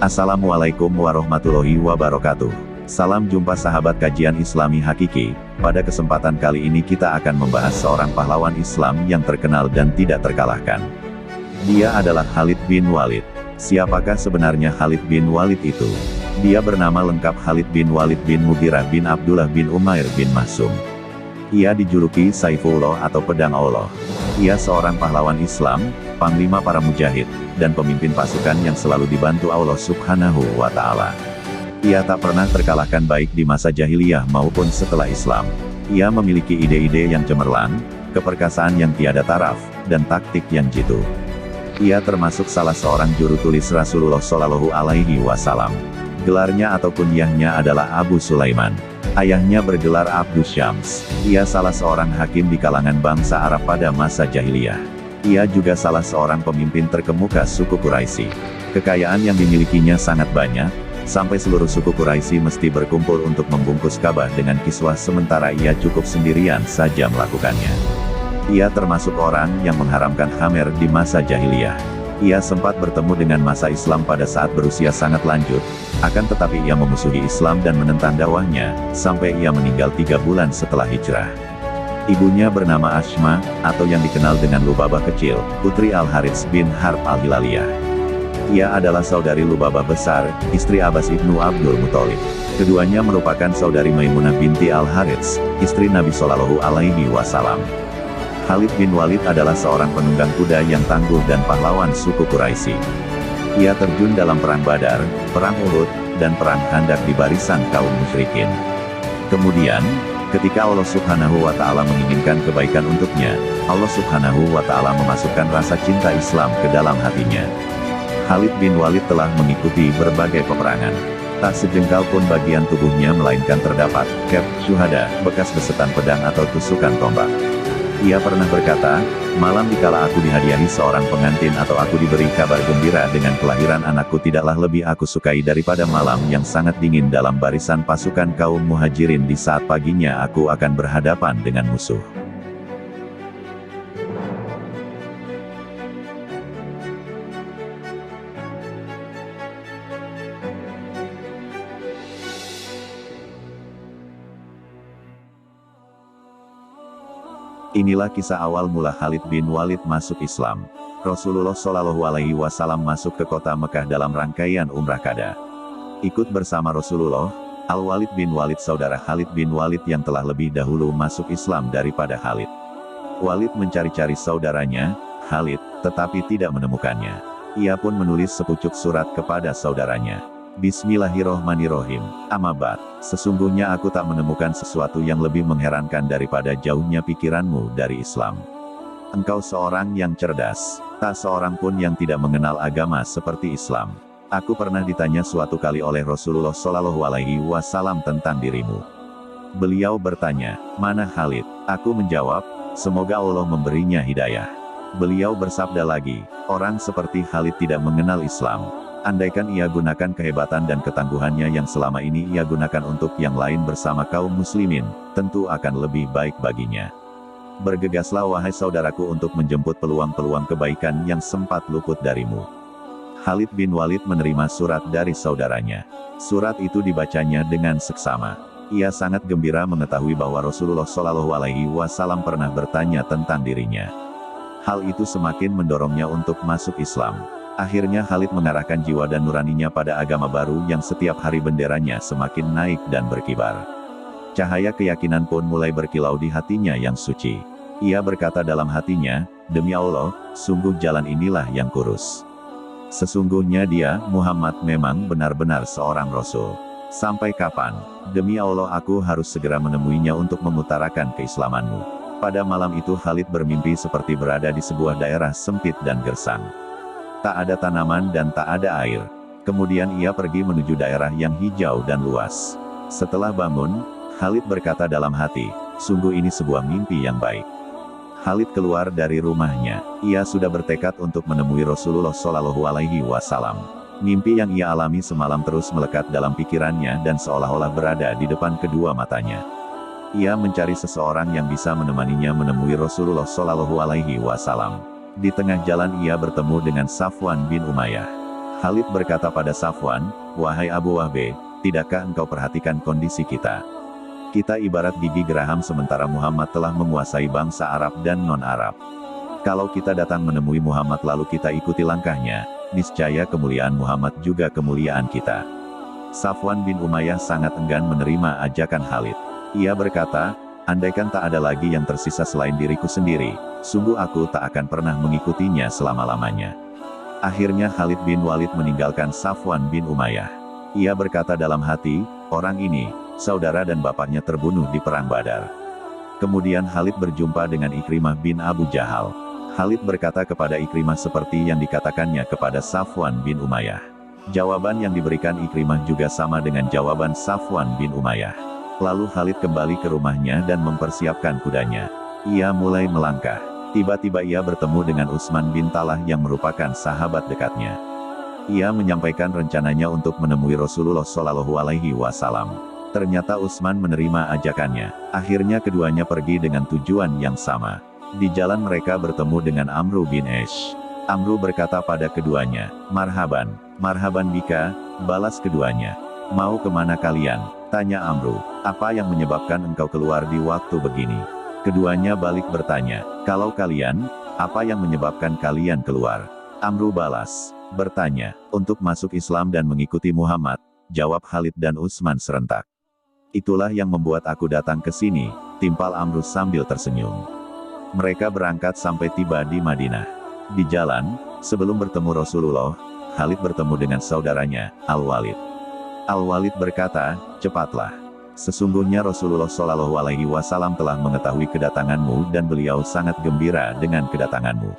Assalamualaikum warahmatullahi wabarakatuh. Salam jumpa sahabat kajian Islami Hakiki. Pada kesempatan kali ini kita akan membahas seorang pahlawan Islam yang terkenal dan tidak terkalahkan. Dia adalah Khalid bin Walid. Siapakah sebenarnya Khalid bin Walid itu? Dia bernama lengkap Khalid bin Walid bin Mughirah bin Abdullah bin Umair bin Mahsum. Ia dijuluki Saifullah atau Pedang Allah. Ia seorang pahlawan Islam, panglima para mujahid, dan pemimpin pasukan yang selalu dibantu Allah Subhanahu wa Ta'ala. Ia tak pernah terkalahkan baik di masa jahiliyah maupun setelah Islam. Ia memiliki ide-ide yang cemerlang, keperkasaan yang tiada taraf, dan taktik yang jitu. Ia termasuk salah seorang juru tulis Rasulullah Shallallahu Alaihi Wasallam. Gelarnya atau kunyahnya adalah Abu Sulaiman. Ayahnya bergelar Abdus Syams. Ia salah seorang hakim di kalangan bangsa Arab pada masa jahiliyah. Ia juga salah seorang pemimpin terkemuka suku Quraisy. Kekayaan yang dimilikinya sangat banyak, sampai seluruh suku Quraisy mesti berkumpul untuk membungkus Ka'bah dengan kiswah sementara ia cukup sendirian saja melakukannya. Ia termasuk orang yang mengharamkan khamr di masa jahiliyah. Ia sempat bertemu dengan masa Islam pada saat berusia sangat lanjut, akan tetapi ia memusuhi Islam dan menentang dakwahnya, sampai ia meninggal 3 bulan setelah hijrah. Ibunya bernama Ashma, atau yang dikenal dengan Lubabah kecil, putri Al-Harits bin Harb Al-Hilaliyah. Ia adalah saudari Lubabah besar, istri Abbas ibnu Abdul Muthalib. Keduanya merupakan saudari Maimunah binti Al-Harits, istri Nabi Shallallahu Alaihi Wasallam. Khalid bin Walid adalah seorang penunggang kuda yang tangguh dan pahlawan suku Quraisy. Ia terjun dalam perang Badar, perang Uhud, dan perang Khandaq di barisan kaum musyrikin. Kemudian, ketika Allah Subhanahu wa Ta'ala menginginkan kebaikan untuknya, Allah Subhanahu wa Ta'ala memasukkan rasa cinta Islam ke dalam hatinya. Khalid bin Walid telah mengikuti berbagai peperangan. Tak sejengkal pun bagian tubuhnya melainkan terdapat kep syuhada, bekas besetan pedang atau tusukan tombak. Ia pernah berkata, malam dikala aku dihadiahi seorang pengantin atau aku diberi kabar gembira dengan kelahiran anakku tidaklah lebih aku sukai daripada malam yang sangat dingin dalam barisan pasukan kaum muhajirin di saat paginya aku akan berhadapan dengan musuh. Inilah kisah awal mula Khalid bin Walid masuk Islam. Rasulullah Shallallahu Alaihi Wasallam masuk ke kota Mekah dalam rangkaian Umrah Qada. Ikut bersama Rasulullah, Al-Walid bin Walid saudara Khalid bin Walid yang telah lebih dahulu masuk Islam daripada Khalid. Walid mencari-cari saudaranya, Khalid, tetapi tidak menemukannya. Ia pun menulis sepucuk surat kepada saudaranya. Bismillahirrohmanirrohim. Amabad, sesungguhnya aku tak menemukan sesuatu yang lebih mengherankan daripada jauhnya pikiranmu dari Islam. Engkau seorang yang cerdas, tak seorang pun yang tidak mengenal agama seperti Islam. Aku pernah ditanya suatu kali oleh Rasulullah Shallallahu Alaihi Wasallam tentang dirimu. Beliau bertanya, mana Khalid? Aku menjawab, semoga Allah memberinya hidayah. Beliau bersabda lagi, orang seperti Khalid tidak mengenal Islam. Andaikan ia gunakan kehebatan dan ketangguhannya yang selama ini ia gunakan untuk yang lain bersama kaum muslimin, tentu akan lebih baik baginya. Bergegaslah wahai saudaraku untuk menjemput peluang-peluang kebaikan yang sempat luput darimu. Khalid bin Walid menerima surat dari saudaranya. Surat itu dibacanya dengan seksama. Ia sangat gembira mengetahui bahwa Rasulullah Shallallahu Alaihi Wasallam pernah bertanya tentang dirinya. Hal itu semakin mendorongnya untuk masuk Islam. Akhirnya Khalid mengarahkan jiwa dan nuraninya pada agama baru yang setiap hari benderanya semakin naik dan berkibar. Cahaya keyakinan pun mulai berkilau di hatinya yang suci. Ia berkata dalam hatinya, demi Allah, sungguh jalan inilah yang kurus. Sesungguhnya dia, Muhammad memang benar-benar seorang Rasul. Sampai kapan? Demi Allah aku harus segera menemuinya untuk mengutarakan keislamanmu. Pada malam itu Khalid bermimpi seperti berada di sebuah daerah sempit dan gersang. Tak ada tanaman dan tak ada air. Kemudian ia pergi menuju daerah yang hijau dan luas. Setelah bangun, Khalid berkata dalam hati, sungguh ini sebuah mimpi yang baik. Khalid keluar dari rumahnya. Ia sudah bertekad untuk menemui Rasulullah Shallallahu Alaihi Wasallam. Mimpi yang ia alami semalam terus melekat dalam pikirannya dan seolah-olah berada di depan kedua matanya. Ia mencari seseorang yang bisa menemaninya menemui Rasulullah Shallallahu Alaihi Wasallam. Di tengah jalan ia bertemu dengan Safwan bin Umayyah. Khalid berkata pada Safwan, "Wahai Abu Wahbe, tidakkah engkau perhatikan kondisi kita? Kita ibarat gigi geraham sementara Muhammad telah menguasai bangsa Arab dan non-Arab. Kalau kita datang menemui Muhammad lalu kita ikuti langkahnya, niscaya kemuliaan Muhammad juga kemuliaan kita." Safwan bin Umayyah sangat enggan menerima ajakan Khalid. Ia berkata, "Andaikan tak ada lagi yang tersisa selain diriku sendiri, sungguh aku tak akan pernah mengikutinya selama-lamanya." Akhirnya Khalid bin Walid meninggalkan Safwan bin Umayyah. Ia berkata dalam hati, "Orang ini, saudara dan bapaknya terbunuh di perang Badar." Kemudian Khalid berjumpa dengan Ikrimah bin Abu Jahal. Khalid berkata kepada Ikrimah seperti yang dikatakannya kepada Safwan bin Umayyah. Jawaban yang diberikan Ikrimah juga sama dengan jawaban Safwan bin Umayyah. Lalu Khalid kembali ke rumahnya dan mempersiapkan kudanya. Ia mulai melangkah. Tiba-tiba ia bertemu dengan Utsman bin Talah yang merupakan sahabat dekatnya. Ia menyampaikan rencananya untuk menemui Rasulullah Shallallahu Alaihi Wasallam. Ternyata Utsman menerima ajakannya. Akhirnya keduanya pergi dengan tujuan yang sama. Di jalan mereka bertemu dengan Amru bin Aish. Amru berkata pada keduanya, "Marhaban, marhaban bika," balas keduanya. "Mau kemana kalian?" tanya Amru. "Apa yang menyebabkan engkau keluar di waktu begini?" Keduanya balik bertanya, "Kalau kalian, apa yang menyebabkan kalian keluar?" Amru balas, bertanya, "Untuk masuk Islam dan mengikuti Muhammad," jawab Khalid dan Utsman serentak. "Itulah yang membuat aku datang ke sini," timpal Amru sambil tersenyum. Mereka berangkat sampai tiba di Madinah. Di jalan, sebelum bertemu Rasulullah, Khalid bertemu dengan saudaranya, Al-Walid. Al-Walid berkata, "Cepatlah. Sesungguhnya Rasulullah Shallallahu Alaihi Wasallam telah mengetahui kedatanganmu dan beliau sangat gembira dengan kedatanganmu.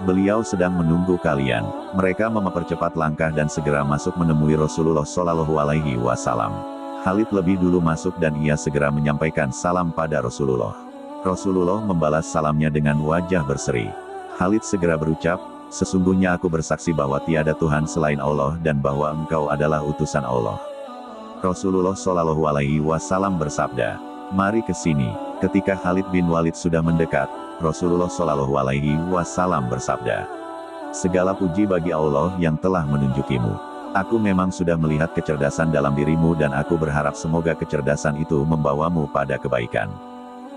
Beliau sedang menunggu kalian." Mereka mempercepat langkah dan segera masuk menemui Rasulullah Shallallahu Alaihi Wasallam. Khalid lebih dulu masuk dan ia segera menyampaikan salam pada Rasulullah. Rasulullah membalas salamnya dengan wajah berseri. Khalid segera berucap, "Sesungguhnya aku bersaksi bahwa tiada Tuhan selain Allah dan bahwa engkau adalah utusan Allah." Rasulullah Shallallahu Alaihi Wasallam bersabda, "Mari ke sini." Ketika Khalid bin Walid sudah mendekat, Rasulullah Shallallahu Alaihi Wasallam bersabda, "Segala puji bagi Allah yang telah menunjukimu. Aku memang sudah melihat kecerdasan dalam dirimu dan aku berharap semoga kecerdasan itu membawamu pada kebaikan."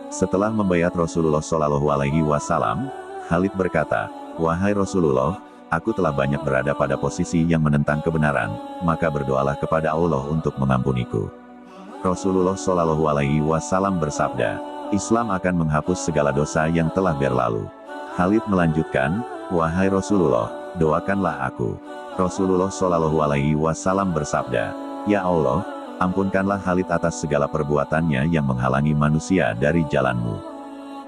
Setelah membayat Rasulullah Shallallahu Alaihi Wasallam, Khalid berkata, "Wahai Rasulullah, aku telah banyak berada pada posisi yang menentang kebenaran, maka berdoalah kepada Allah untuk mengampuniku." Rasulullah Shallallahu Alaihi Wasallam bersabda, "Islam akan menghapus segala dosa yang telah berlalu." Khalid melanjutkan, "Wahai Rasulullah, doakanlah aku." Rasulullah Shallallahu Alaihi Wasallam bersabda, "Ya Allah, ampunkanlah Khalid atas segala perbuatannya yang menghalangi manusia dari jalanmu."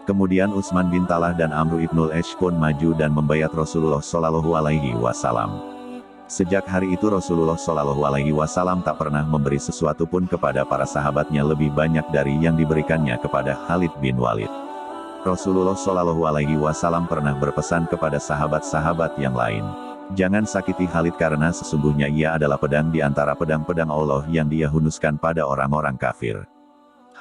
Kemudian Utsman bin Talah dan Amru ibnul Aish pun maju dan membayat Rasulullah Shallallahu Alaihi Wasallam. Sejak hari itu Rasulullah Shallallahu Alaihi Wasallam tak pernah memberi sesuatu pun kepada para sahabatnya lebih banyak dari yang diberikannya kepada Khalid bin Walid. Rasulullah Shallallahu Alaihi Wasallam pernah berpesan kepada sahabat-sahabat yang lain, "Jangan sakiti Khalid karena sesungguhnya ia adalah pedang di antara pedang-pedang Allah yang dia hunuskan pada orang-orang kafir."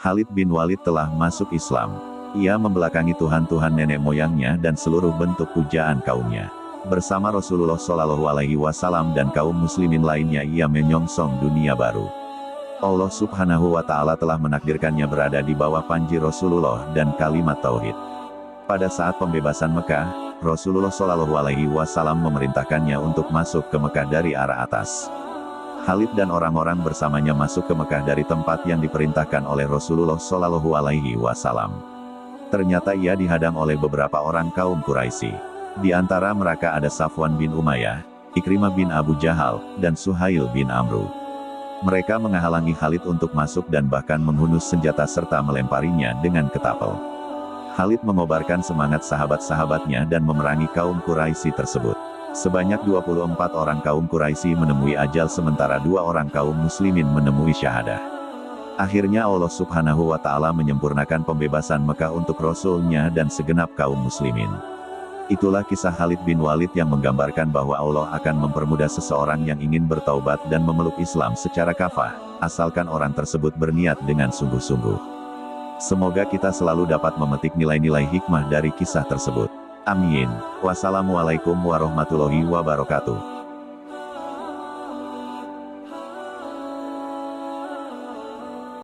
Khalid bin Walid telah masuk Islam. Ia membelakangi Tuhan-Tuhan nenek moyangnya dan seluruh bentuk pujaan kaumnya. Bersama Rasulullah Shallallahu Alaihi Wasallam dan kaum muslimin lainnya ia menyongsong dunia baru. Allah Subhanahu wa Ta'ala telah menakdirkannya berada di bawah panji Rasulullah dan kalimat tauhid. Pada saat pembebasan Mekah, Rasulullah Shallallahu Alaihi Wasallam memerintahkannya untuk masuk ke Mekah dari arah atas. Khalid dan orang-orang bersamanya masuk ke Mekah dari tempat yang diperintahkan oleh Rasulullah Shallallahu Alaihi Wasallam. Ternyata ia dihadang oleh beberapa orang kaum Quraisy. Di antara mereka ada Safwan bin Umayyah, Ikrimah bin Abu Jahal, dan Suhail bin Amru. Mereka menghalangi Khalid untuk masuk dan bahkan menghunus senjata serta melemparinya dengan ketapel. Khalid mengobarkan semangat sahabat-sahabatnya dan memerangi kaum Quraisy tersebut. Sebanyak 24 orang kaum Quraisy menemui ajal sementara 2 orang kaum muslimin menemui syahadah. Akhirnya Allah Subhanahu wa Ta'ala menyempurnakan pembebasan Mekah untuk Rasul-Nya dan segenap kaum muslimin. Itulah kisah Khalid bin Walid yang menggambarkan bahwa Allah akan mempermudah seseorang yang ingin bertaubat dan memeluk Islam secara kafah, asalkan orang tersebut berniat dengan sungguh-sungguh. Semoga kita selalu dapat memetik nilai-nilai hikmah dari kisah tersebut. Amin. Wassalamualaikum warahmatullahi wabarakatuh.